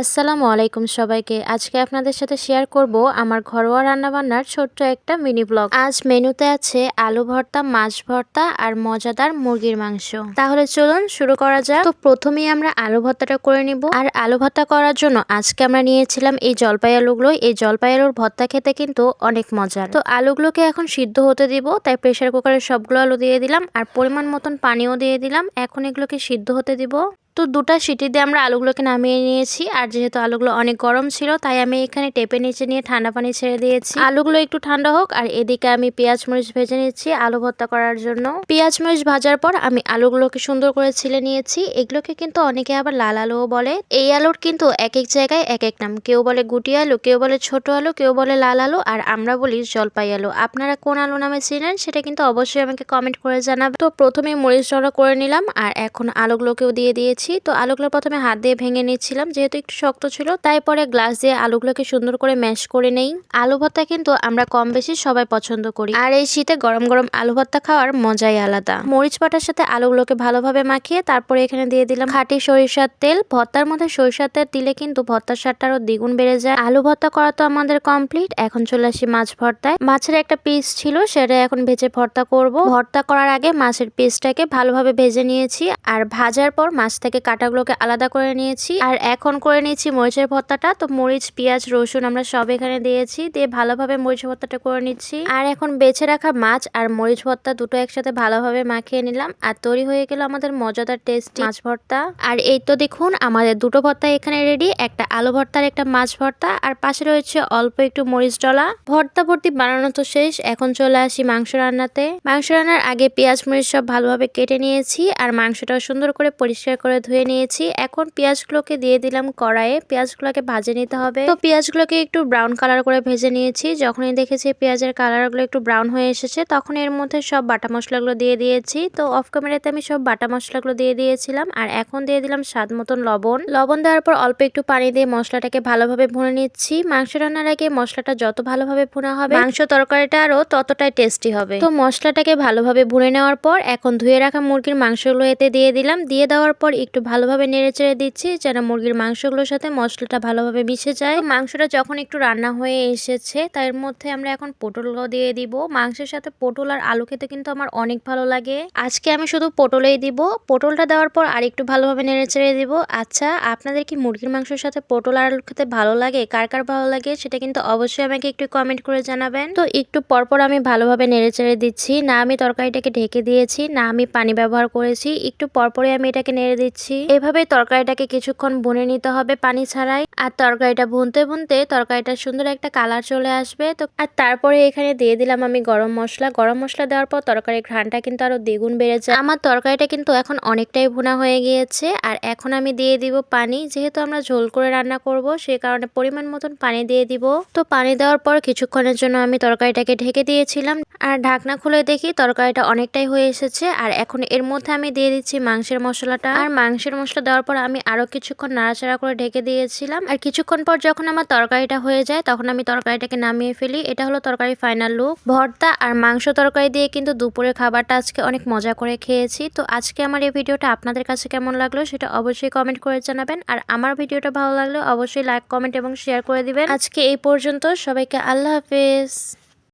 আসসালামু আলাইকুম সবাইকে। আজকে আপনাদের সাথে শেয়ার করব আমার ঘরোয়া রান্নাবান্নার ছোট্ট একটা মিনি ব্লগ। আজ মেনুতে আছে আলু ভর্তা, মাছ ভর্তা আর মজাদার মুরগির মাংস। তাহলে চলুন শুরু করা যাক। তো প্রথমেই আমরা আলু ভর্তাটা করে নিব। আর আলু ভর্তা করার জন্য আজকে আমরা নিয়েছিলাম এই জলপাই আলুগুলো। এই জলপাই আলুর ভর্তা খেতে কিন্তু অনেক মজার। তো আলুগুলোকে এখন সিদ্ধ হতে দিব, তাই প্রেসার কুকারে সবগুলো আলু দিয়ে দিলাম আর পরিমাণ মতন পানিও দিয়ে দিলাম। এখন এগুলোকে সিদ্ধ হতে দিব। তো দুটা সিটি দিয়ে আমরা আলুগুলোকে নামিয়ে নিয়েছি। আর যেহেতু আলুগুলো অনেক গরম ছিল, তাই আমি এখানে টেপে নিচে নিয়ে ঠান্ডা পানি ছেড়ে দিয়েছি। আলুগুলো একটু ঠান্ডা হোক। আর এদিকে আমি পেঁয়াজ মরিচ ভেজে নিচ্ছি আলু ভর্তা করার জন্য। পেঁয়াজ মরিচ ভাজার পর আমি আলুগুলোকে সুন্দর করে ছিলে নিয়েছি। এগুলোকে কিন্তু অনেকে আবার লাল আলুও বলে। এই আলুর কিন্তু এক এক জায়গায় এক এক নাম। কেউ বলে গুটি আলু, কেউ বলে ছোট আলু, কেউ বলে লাল আলু, আর আমরা বলি জলপাই আলু। আপনারা কোন আলু নামে চিনেন সেটা কিন্তু অবশ্যই আমাকে কমেন্ট করে জানাবেন। তো প্রথমে মরিচ জড়ো করে নিলাম আর এখন আলুগুলোকেও দিয়ে দিয়েছি। তো আলুগুলো প্রথমে হাত দিয়ে ভেঙে নিচ্ছিলাম, যেহেতু একটু শক্ত ছিল। তাই পরে গ্লাস দিয়ে আলুগুলোকে সুন্দর করে ম্যাশ করে নেই। আলু ভর্তা কিন্তু আমরা কম বেশি সবাই পছন্দ করি, আর এই শীতে গরম গরম আলু ভর্তা খাওয়ার মজাই আলাদা। মরিচ বাটার সাথে আলুগুলোকে ভালোভাবে মাখিয়ে তারপরে এখানে দিয়ে দিলাম খাঁটি সরিষার তেল। ভর্তার মধ্যে সরিষার তেল দিলে কিন্তু ভর্তার স্বাদটা আরো দ্বিগুণ বেড়ে যায়। আলু ভর্তা করা তো আমাদের কমপ্লিট। এখন চলে আসি মাছ ভর্তায়। মাছের একটা পিস ছিল, সেটা এখন ভেজে ভর্তা করব। ভর্তা করার আগে মাছের পিসটাকে ভালোভাবে ভেজে নিয়েছি আর ভাজার পর মাছ থেকে কাটাগুলোকে আলাদা করে নিয়েছি। আর এখন করে নিয়েছি মরিচের ভর্তাটা। তো মরিচ, পেঁয়াজ, রসুন আমরা সব এখানে দিয়েছি, দিয়ে ভালোভাবে মরিচ ভর্তাটা করে নিচ্ছি। আর এখন বেছে রাখা মাছ আর মরিচ ভর্তা দুটো একসাথে ভালোভাবে মাখিয়ে নিলাম আর তৈরি হয়ে গেল আমাদের মজাদার টেস্টি মাছ ভর্তা। আর এই তো দেখুন আমাদের দুটো ভর্তা এখানে রেডি, একটা আলু ভর্তার একটা মাছ ভর্তা, আর পাশে রয়েছে অল্প একটু মরিচ ডলা। ভর্তা ভর্তি বানানো তো শেষ, এখন চলে আসি মাংস রান্নাতে। মাংস রান্নার আগে পেঁয়াজ মরিচ সব ভালোভাবে কেটে নিয়েছি আর মাংসটাও সুন্দর করে পরিষ্কার করে ধুয়ে নিয়েছি। এখন পেঁয়াজগুলোকে দিয়ে দিলাম কড়াইয়ে। পেঁয়াজগুলোকে ভাজে নিতে হবে। তো পেঁয়াজগুলোকে একটু ব্রাউন কালার করে ভেজে নিয়েছি। যখনই দেখেছি পেঁয়াজের কালারগুলো একটু ব্রাউন হয়ে এসেছে, তখন এর মধ্যে সব বাটা মশলাগুলো দিয়ে দিয়েছি। তো অফ ক্যামেরাতে আমি সব বাটা মশলাগুলো দিয়ে দিয়েছিলাম। আর এখন দিয়ে দিলাম স্বাদ মতন লবণ। লবণ দেওয়ার পর অল্প একটু পানি দিয়ে মশলাটাকে ভালোভাবে ভুনে নিচ্ছি। মাংস রান্নার আগে মশলাটা যত ভালোভাবে ভুনা হবে মাংস তরকারিটা আরো ততটাই টেস্টি হবে। তো মশলাটাকে ভালোভাবে ভুনে নেওয়ার পর এখন ধুয়ে রাখা মুরগির মাংসগুলো এতে দিয়ে দিলাম। দিয়ে দেওয়ার পর একটু ভালোভাবে নেড়ে চেড়ে দিচ্ছি যেন মুরগির মাংসগুলোর সাথে মশলাটা ভালোভাবে মিশে যায়। মাংসটা যখন একটু রান্না হয়ে এসেছে, তার মধ্যে আমরা এখন পটলগুলো দিয়ে দিব। মাংসের সাথে পটল আর আলু খেতে কিন্তু আমার অনেক ভালো লাগে। আজকে আমি শুধু পটলেই দিব। পটলটা দেওয়ার পর আর একটু ভালোভাবে নেড়ে চেড়ে দিব। আচ্ছা, আপনাদের কি মুরগির মাংসের সাথে পটল আর আলু খেতে ভালো লাগে? কার কার ভালো লাগে সেটা কিন্তু অবশ্যই আমাকে একটু কমেন্ট করে জানাবেন। তো একটু পরপর আমি ভালোভাবে নেড়ে চেড়ে দিচ্ছি। না আমি তরকারিটাকে ঢেকে দিয়েছি, না আমি পানি ব্যবহার করেছি। একটু পরপরই আমি এটাকে নেড়ে দিচ্ছি। এভাবে তরকারিটাকে কিছুক্ষণ ভুনে নিতে হবে পানি ছাড়াই। আর তরকারিটা ভুনতে ভুনতে তরকারিটা সুন্দর একটা কালার চলে আসবে। তো আর তারপরে এখানে দিয়ে দিলাম আমি গরম মশলা। গরম মশলা দেওয়ার পর তরকারির ঘ্রাণটা কিন্তু আরো দ্বিগুণ বেড়ে যায়। আমার তরকারিটা কিন্তু এখন অনেকটাই ভুনা হয়ে গিয়েছে। আর এখন আমি দিয়ে দিব পানি। যেহেতু আমরা ঝোল করে রান্না করব, সে কারণে পরিমাণ মতন পানি দিয়ে দিব। তো পানি দেওয়ার পর কিছুক্ষণের জন্য আমি তরকারিটাকে ঢেকে দিয়েছিলাম। আর ঢাকনা খুলে দেখি তরকারিটা অনেকটাই হয়ে এসেছে। আর এখন এর মধ্যে আমি দিয়ে দিচ্ছি মাংসের মশলাটা। আর মাংসের মশলা দেওয়ার পর আমি আরো কিছুক্ষণ নাড়াচাড়া করে ঢেকে দিয়েছিলাম। আর কিছুক্ষণ পর যখন আমার তরকারিটা হয়ে যায়, তখন আমি তরকারিটাকে নামিয়ে ফেলি। এটা হলো তরকারির ফাইনাল লুক। ভর্তা আর মাংস তরকারি দিয়ে কিন্তু দুপুরের খাবারটা আজকে অনেক মজা করে খেয়েছি। তো আজকে আমার এই ভিডিওটা আপনাদের কাছে কেমন লাগলো সেটা অবশ্যই কমেন্ট করে জানাবেন। আর আমার ভিডিওটা ভালো লাগলে অবশ্যই লাইক, কমেন্ট এবং শেয়ার করে দিবেন। আজকে এই পর্যন্ত। সবাইকে আল্লাহ হাফেজ।